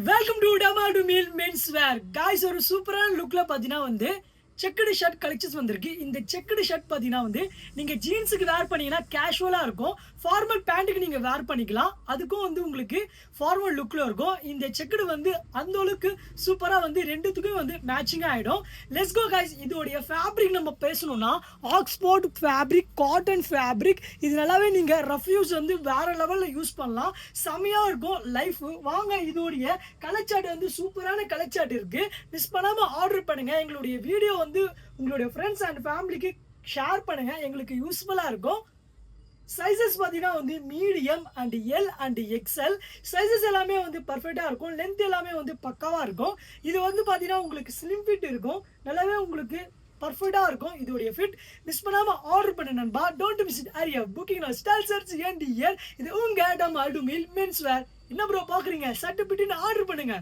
Welcome to Tamadu மீல் men's wear guys. ஒரு சூப்பரான லுக்ல பார்த்தீங்கன்னா செக்குடு ஷர்ட் கலெக்ஷன்ஸ் வந்திருக்கு. இந்த செக்குடு ஷர்ட் பார்த்தீங்கன்னா நீங்கள் ஜீன்ஸுக்கு வேர் பண்ணீங்கன்னா கேஷுவலாக இருக்கும். ஃபார்மல் பேண்ட்டுக்கு நீங்கள் வேர் பண்ணிக்கலாம். அதுக்கும் உங்களுக்கு ஃபார்மல் லுக்கில் இருக்கும். இந்த செக்குடு அந்த அளவுக்கு சூப்பராக ரெண்டுத்துக்கும் மேட்சிங்காக ஆகிடும். Let's go guys. இதோடைய ஃபேப்ரிக் நம்ம பேசணும்னா ஆக்ஸ்போர்ட் ஃபேப்ரிக், காட்டன் ஃபேப்ரிக். இது நல்லாவே நீங்கள் ரஃப் யூஸ் வேற லெவலில் யூஸ் பண்ணலாம். செமையாக இருக்கும் லைஃப். வாங்க, இதோடைய கலர் சார்ட் சூப்பரான கலர் சார்ட் இருக்குது. மிஸ் பண்ணாமல் ஆர்டர் பண்ணுங்கள். எங்களுடைய வீடியோ உங்களுடைய ஃப்ரெண்ட்ஸ் அண்ட் ஃபேமிலிக்கு ஷேர் பண்ணுங்க. எங்களுக்கு யூஸ்ஃபுல்லா இருக்கும். சைஸஸ் பார்த்தீங்கன்னா medium and L and XL sizes எல்லாமே பர்ஃபெக்டா இருக்கும். லென்த் எல்லாமே பக்காவா இருக்கும். இது பார்த்தீங்கன்னா உங்களுக்கு ஸ்லிம் ஃபிட் இருக்கும். நல்லாவே உங்களுக்கு பர்ஃபெக்டா இருக்கும். இதோடைய ஃபிட் மிஸ் பண்ணாம ஆர்டர் பண்ண நண்பா. Don't miss it. ஆரியா booking now. Style search and year. இது உங்க டமாடு மீல் மென்ஸ் வேர். என்ன ப்ரோ பாக்குறீங்க? சட்டு பிட்டுன்னு ஆர்டர் பண்ணுங்க.